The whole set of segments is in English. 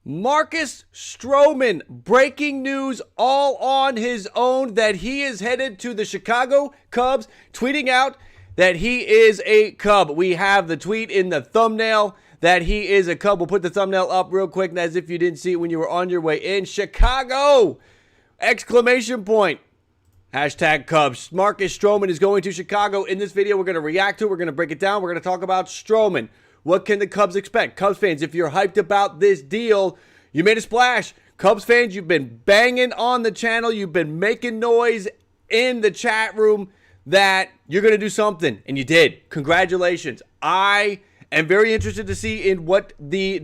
Marcus Stroman, breaking news all on his own that he is headed to the Chicago Cubs, tweeting out that he is a Cub. We have the tweet in the thumbnail that he is a Cub. We'll put the thumbnail up real quick as if you didn't see it when you were on your way in. Chicago! Exclamation point. Hashtag Cubs. Marcus Stroman is going to Chicago. In this video, we're going to react to it. We're going to break it down. We're going to talk about Stroman. What can the Cubs expect? Cubs fans, if you're hyped about this deal, you made a splash. Cubs fans, you've been banging on the channel. You've been making noise in the chat room that you're going to do something, and you did. Congratulations. I am very interested to see in what the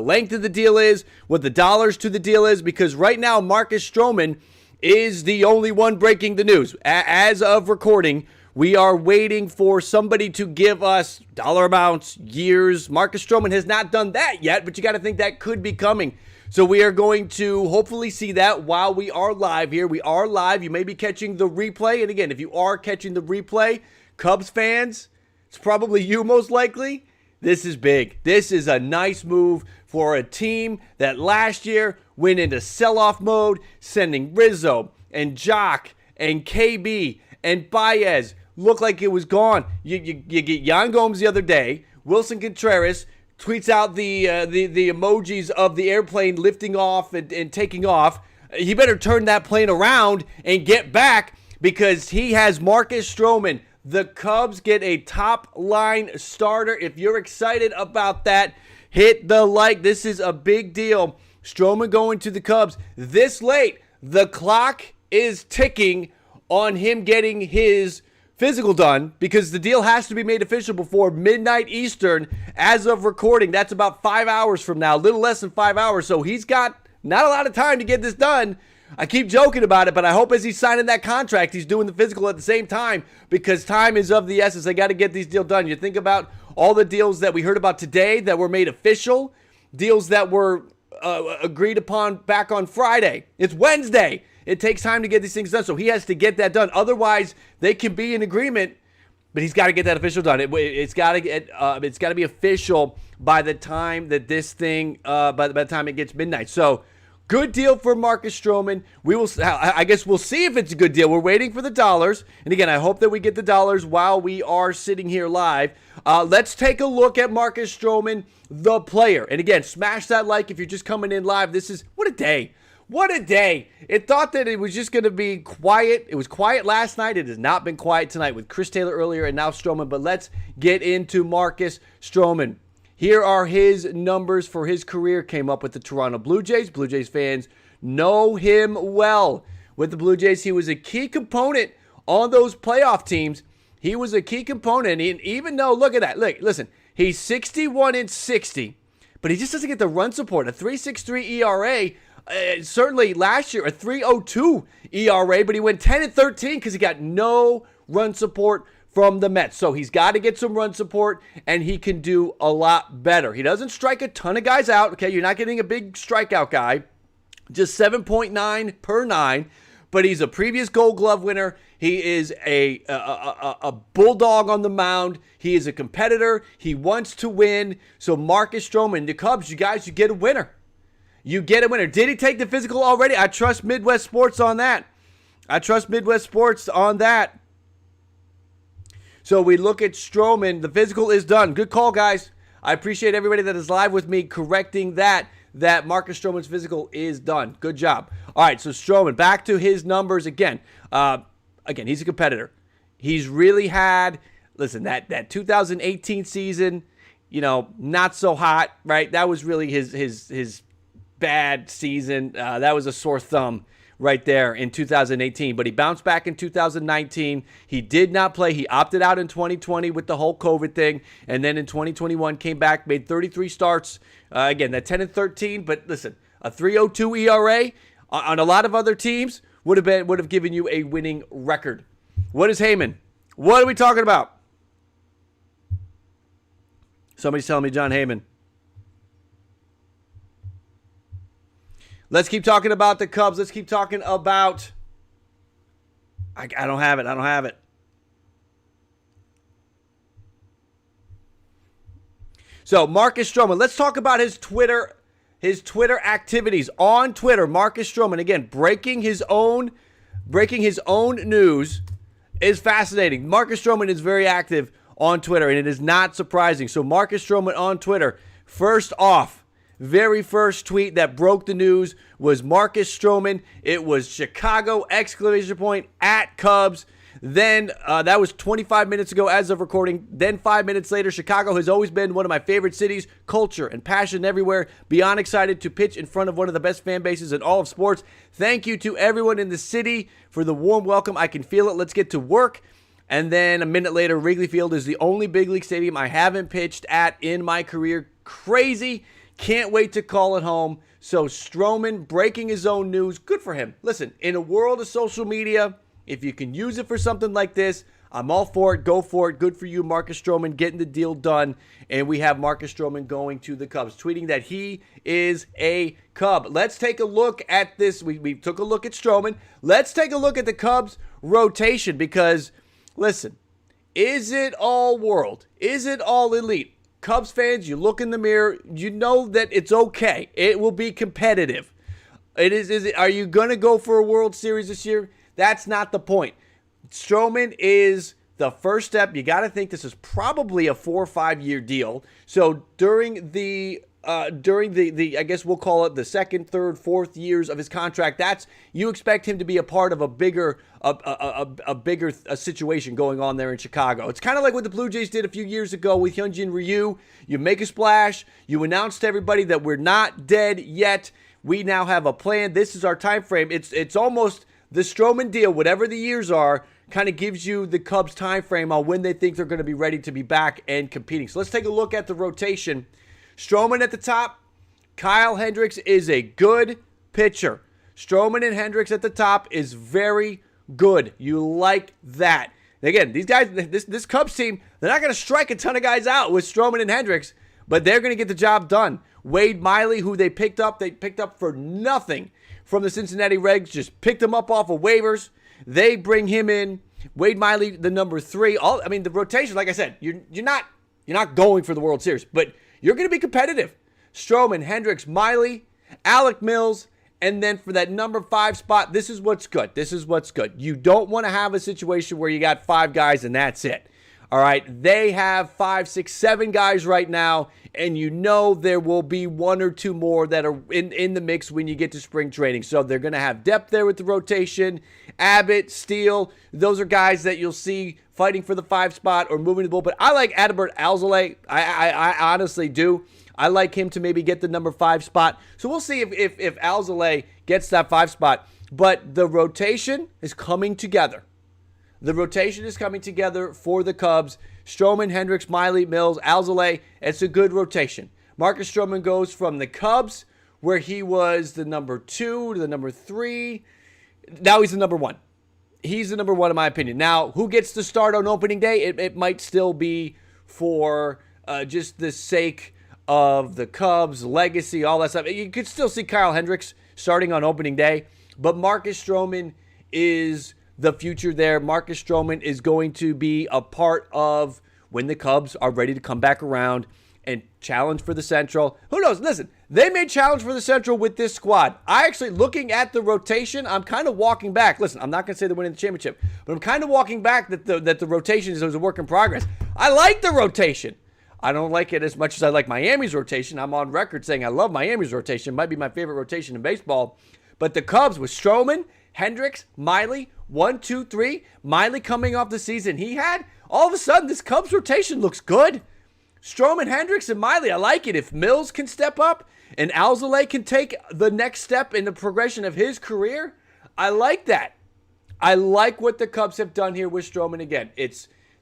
length of the deal is, what the dollars to the deal is, because right now Marcus Stroman is the only one breaking the news. As of recording, we are waiting for somebody to give us dollar amounts, years. Marcus Stroman has not done that yet, but you got to think that could be coming. So we are going to hopefully see that while we are live here. We are live. You may be catching the replay. And again, if you are catching the replay, Cubs fans, it's probably you most likely. This is big. This is a nice move for a team that last year went into sell-off mode, sending Rizzo and Jock and KB and Baez. Looked like it was gone. You get Yan Gomes the other day. Wilson Contreras tweets out the emojis of the airplane lifting off and taking off. He better turn that plane around and get back because he has Marcus Stroman. The Cubs get a top-line starter. If you're excited about that, hit the like. This is a big deal. Stroman going to the Cubs this late. The clock is ticking on him getting his physical done because the deal has to be made official before midnight Eastern as of recording. That's about 5 hours from now, a little less than 5 hours. So he's got not a lot of time to get this done. I keep joking about it, but I hope as he's signing that contract, he's doing the physical at the same time because time is of the essence. They got to get these deals done. You think about all the deals that we heard about today that were made official, deals that were agreed upon back on Friday. It's Wednesday. It takes time to get these things done, so he has to get that done. Otherwise, they can be in agreement, but he's got to get that official done. It's got to be official by the time that this thing, by the time it gets midnight. So, good deal for Marcus Stroman. I guess we'll see if it's a good deal. We're waiting for the dollars, and again, I hope that we get the dollars while we are sitting here live. Let's take a look at Marcus Stroman, the player. And again, smash that like if you're just coming in live. This is what a day. What a day. It thought that it was just going to be quiet. It was quiet last night. It has not been quiet tonight with Chris Taylor earlier and now Stroman. But let's get into Marcus Stroman. Here are his numbers for his career. Came up with the Toronto Blue Jays. Blue Jays fans know him well. With the Blue Jays, he was a key component on those playoff teams. He was a key component. And even though, look at that. Look, listen, he's 61-60, but he just doesn't get the run support. A 3.63 ERA. Certainly last year, a 3.02 ERA, but he went 10-13 because he got no run support from the Mets. So he's got to get some run support, and he can do a lot better. He doesn't strike a ton of guys out. Okay, you're not getting a big strikeout guy, just 7.9 per 9, but he's a previous Gold Glove winner. He is a bulldog on the mound. He is a competitor. He wants to win. So Marcus Stroman, the Cubs, you guys, you get a winner. You get a winner. Did he take the physical already? I trust Midwest Sports on that. So we look at Stroman. The physical is done. Good call, guys. I appreciate everybody that is live with me correcting that Marcus Stroman's physical is done. Good job. All right, so Stroman, back to his numbers again. Again, he's a competitor. He's really had, listen, that 2018 season, not so hot, right? That was really his bad season. That was a sore thumb right there in 2018, but he bounced back in 2019. He did not play. He opted out in 2020 with the whole COVID thing, and then in 2021 came back, made 33 starts. Again, that 10-13, but listen, a 3.02 ERA on a lot of other teams would have given you a winning record. What is Heyman? What are we talking about? Somebody's telling me John Heyman. Let's keep talking about the Cubs. Let's keep talking about... I don't have it. So, Marcus Stroman. Let's talk about his Twitter his Twitter activities on Twitter. Marcus Stroman, again, breaking his own news is fascinating. Marcus Stroman is very active on Twitter, and it is not surprising. So Marcus Stroman on Twitter, first off, very first tweet that broke the news was Marcus Stroman. It was Chicago, ! at Cubs. Then that was 25 minutes ago as of recording. Then 5 minutes later, Chicago has always been one of my favorite cities. Culture and passion everywhere. Beyond excited to pitch in front of one of the best fan bases in all of sports. Thank you to everyone in the city for the warm welcome. I can feel it. Let's get to work. And then a minute later, Wrigley Field is the only big league stadium I haven't pitched at in my career. Crazy. Can't wait to call it home. So Stroman breaking his own news. Good for him. Listen, in a world of social media, if you can use it for something like this, I'm all for it. Go for it. Good for you, Marcus Stroman, getting the deal done. And we have Marcus Stroman going to the Cubs, tweeting that he is a Cub. Let's take a look at this. We took a look at Stroman. Let's take a look at the Cubs rotation because, listen, is it all world? Is it all elite? Cubs fans, you look in the mirror, you know that it's okay. It will be competitive. Are you going to go for a World Series this year? That's not the point. Stroman is the first step. You got to think this is probably a 4 or 5 year deal. So during the I guess we'll call it the second, third, fourth years of his contract, you expect him to be a part of a bigger situation going on there in Chicago. It's kind of like what the Blue Jays did a few years ago with Hyunjin Ryu. You make a splash. You announce to everybody that we're not dead yet. We now have a plan. This is our time frame. It's almost the Stroman deal, whatever the years are, kind of gives you the Cubs time frame on when they think they're going to be ready to be back and competing. So let's take a look at the rotation. Stroman at the top. Kyle Hendricks is a good pitcher. Stroman and Hendricks at the top is very good. You like that. Again, these guys, this Cubs team, they're not going to strike a ton of guys out with Stroman and Hendricks, but they're going to get the job done. Wade Miley, who they picked up for nothing from the Cincinnati Reds, just picked him up off of waivers. They bring him in. Wade Miley, the number 3. The rotation, like I said, you're not going for the World Series, but you're going to be competitive. Stroman, Hendricks, Miley, Alec Mills, and then for that number 5 spot, this is what's good. You don't want to have a situation where you got 5 guys and that's it. All right, they have 5, 6, 7 guys right now, and you know there will be 1 or 2 more that are in the mix when you get to spring training. So they're going to have depth there with the rotation. Abbott, Steele, those are guys that you'll see fighting for the 5 spot or moving the ball. But I like Adbert Alzolay. I honestly do. I like him to maybe get the number 5 spot. So we'll see if Alzolay gets that 5 spot. But the rotation is coming together. The rotation is coming together for the Cubs. Stroman, Hendricks, Miley, Mills, Alzolay. It's a good rotation. Marcus Stroman goes from the Cubs, where he was the number 2 to the number 3. Now he's the number 1. He's the number 1 in my opinion. Now, who gets to start on opening day? It might still be for just the sake of the Cubs, legacy, all that stuff. You could still see Kyle Hendricks starting on opening day, but Marcus Stroman is the future there. Marcus Stroman is going to be a part of when the Cubs are ready to come back around and challenge for the Central. Who knows? Listen, they may challenge for the Central with this squad. Looking at the rotation, I'm kind of walking back. Listen, I'm not going to say they're winning the championship, but I'm kind of walking back that the rotation is a work in progress. I like the rotation. I don't like it as much as I like Miami's rotation. I'm on record saying I love Miami's rotation. It might be my favorite rotation in baseball. But the Cubs with Stroman, Hendricks, Miley, 1, 2, 3. Miley coming off the season he had. All of a sudden, this Cubs rotation looks good. Stroman, Hendricks, and Miley, I like it. If Mills can step up and Alzolay can take the next step in the progression of his career, I like that. I like what the Cubs have done here with Stroman again.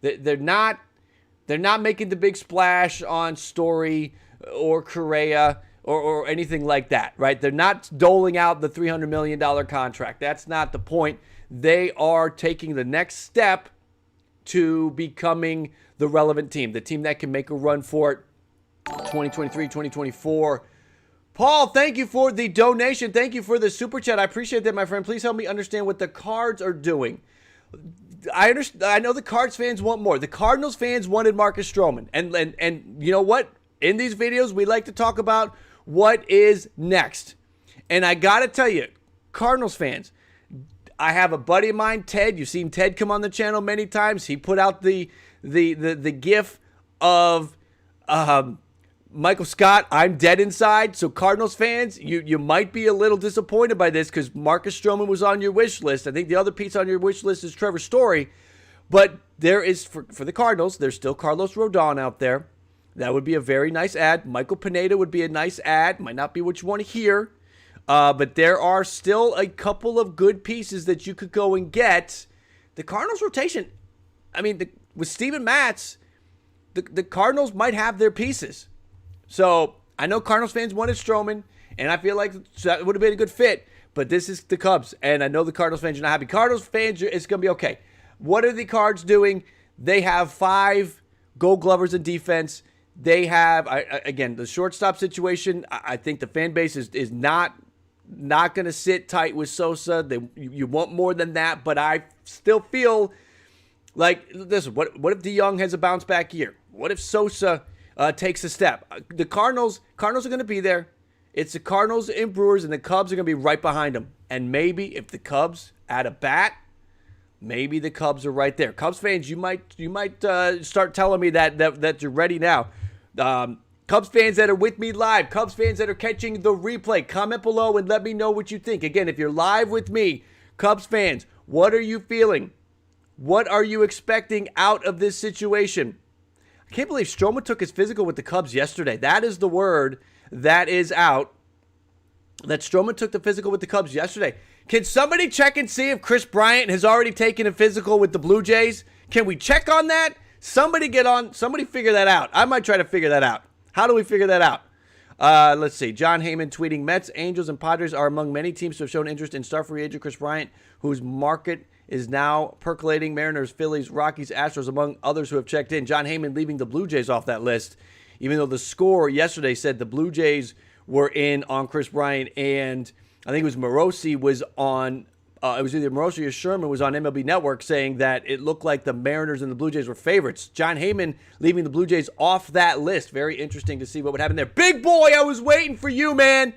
They're not making the big splash on Story or Correa or anything like that, right? They're not doling out the $300 million contract. That's not the point. They are taking the next step to becoming the relevant team, the team that can make a run for it 2023, 2024. Paul, thank you for the donation. Thank you for the super chat. I appreciate that, my friend. Please help me understand what the Cards are doing. I know the Cards fans want more. The Cardinals fans wanted Marcus Stroman. And you know what? In these videos, we like to talk about what is next? And I got to tell you, Cardinals fans, I have a buddy of mine, Ted. You've seen Ted come on the channel many times. He put out the gif of Michael Scott, I'm dead inside. So Cardinals fans, you might be a little disappointed by this because Marcus Stroman was on your wish list. I think the other piece on your wish list is Trevor Story. But there is, for the Cardinals, there's still Carlos Rodon out there. That would be a very nice ad. Michael Pineda would be a nice ad. Might not be what you want to hear. But there are still a couple of good pieces that you could go and get. The Cardinals rotation, I mean, with Steven Matz, the Cardinals might have their pieces. So I know Cardinals fans wanted Stroman, and I feel like that would have been a good fit. But this is the Cubs, and I know the Cardinals fans are not happy. Cardinals fans, it's going to be okay. What are the Cards doing? They have 5 Gold Glovers in defense. They have, again, the shortstop situation. I think the fan base is not going to sit tight with Sosa. You want more than that, but I still feel like, listen, what if DeYoung has a bounce back year? What if Sosa takes a step? The Cardinals are going to be there. It's the Cardinals and Brewers, and the Cubs are going to be right behind them. And maybe if the Cubs add a bat, maybe the Cubs are right there. Cubs fans, you might start telling me that you're ready now. Cubs fans that are with me live, Cubs fans that are catching the replay, comment below and let me know what you think. Again, if you're live with me, Cubs fans, what are you feeling? What are you expecting out of this situation? I can't believe Stroman took his physical with the Cubs yesterday. That is the word that is out, that Stroman took the physical with the Cubs yesterday. Can somebody check and see if Chris Bryant has already taken a physical with the Blue Jays? Can we check on that? Somebody figure that out. I might try to figure that out. How do we figure that out? Let's see. John Heyman tweeting, Mets, Angels, and Padres are among many teams to have shown interest in star free agent Chris Bryant, whose market is now percolating. Mariners, Phillies, Rockies, Astros, among others who have checked in. John Heyman leaving the Blue Jays off that list, even though the score yesterday said the Blue Jays were in on Chris Bryant, and I think it was Morosi was on, it was either Morosi or Sherman was on MLB Network saying that it looked like the Mariners and the Blue Jays were favorites. John Heyman leaving the Blue Jays off that list. Very interesting to see what would happen there. Big boy, I was waiting for you, man.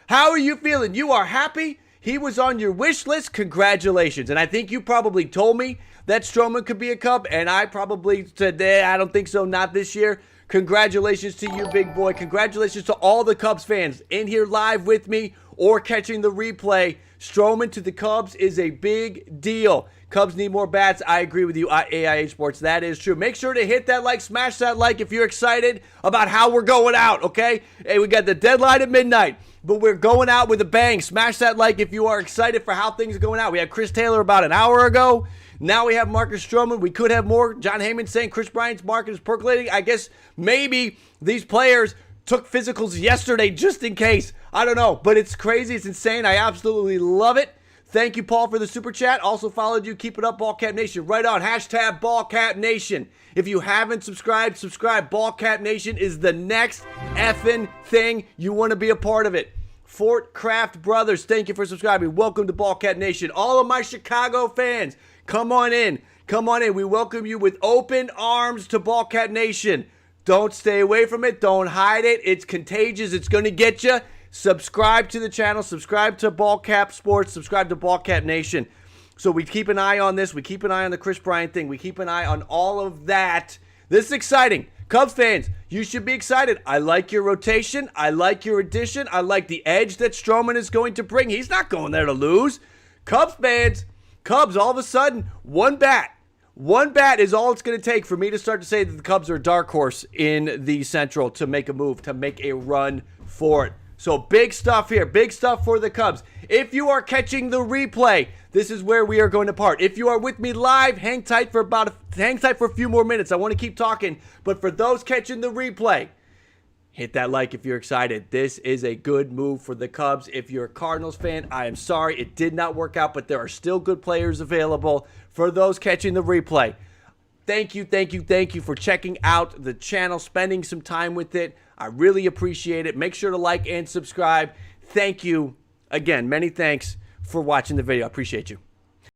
How are you feeling? You are happy? He was on your wish list. Congratulations. And I think you probably told me that Stroman could be a Cub, and I probably said, I don't think so, not this year. Congratulations to you, big boy. Congratulations to all the Cubs fans in here live with me or catching the replay. Stroman to the Cubs is a big deal. Cubs need more bats. I agree with you, AIA Sports. That is true. Make sure to hit that like, smash that like if you're excited about how we're going out, okay? Hey, we got the deadline at midnight, but we're going out with a bang. Smash that like if you are excited for how things are going out. We had Chris Taylor about an hour ago. Now we have Marcus Stroman. We could have more. John Heyman saying Chris Bryant's market is percolating. I guess maybe these players took physicals yesterday just in case. I don't know, but it's crazy. It's insane. I absolutely love it. Thank you, Paul, for the super chat. Also followed you. Keep it up, Ballcap Nation. Right on. Hashtag Ballcap Nation. If you haven't subscribed, subscribe. Ballcap Nation is the next effing thing. You want to be a part of it. Fort Craft Brothers, thank you for subscribing. Welcome to Ballcap Nation. All of my Chicago fans, come on in. Come on in. We welcome you with open arms to Ballcap Nation. Don't stay away from it. Don't hide it. It's contagious. It's going to get you. Subscribe to the channel. Subscribe to Ballcap Sports. Subscribe to Ballcap Nation. So we keep an eye on this. We keep an eye on the Chris Bryant thing. We keep an eye on all of that. This is exciting. Cubs fans, you should be excited. I like your rotation. I like your addition. I like the edge that Stroman is going to bring. He's not going there to lose. Cubs fans, Cubs, all of a sudden, one bat. One bat is all it's going to take for me to start to say that the Cubs are a dark horse in the Central to make a move, to make a run for it. So big stuff here. Big stuff for the Cubs. If you are catching the replay, this is where we are going to part. If you are with me live, hang tight for a few more minutes. I want to keep talking. But for those catching the replay, hit that like if you're excited. This is a good move for the Cubs. If you're a Cardinals fan, I am sorry it did not work out, but there are still good players available for those catching the replay. Thank you, thank you, thank you for checking out the channel, spending some time with it. I really appreciate it. Make sure to like and subscribe. Thank you again. Many thanks for watching the video. I appreciate you.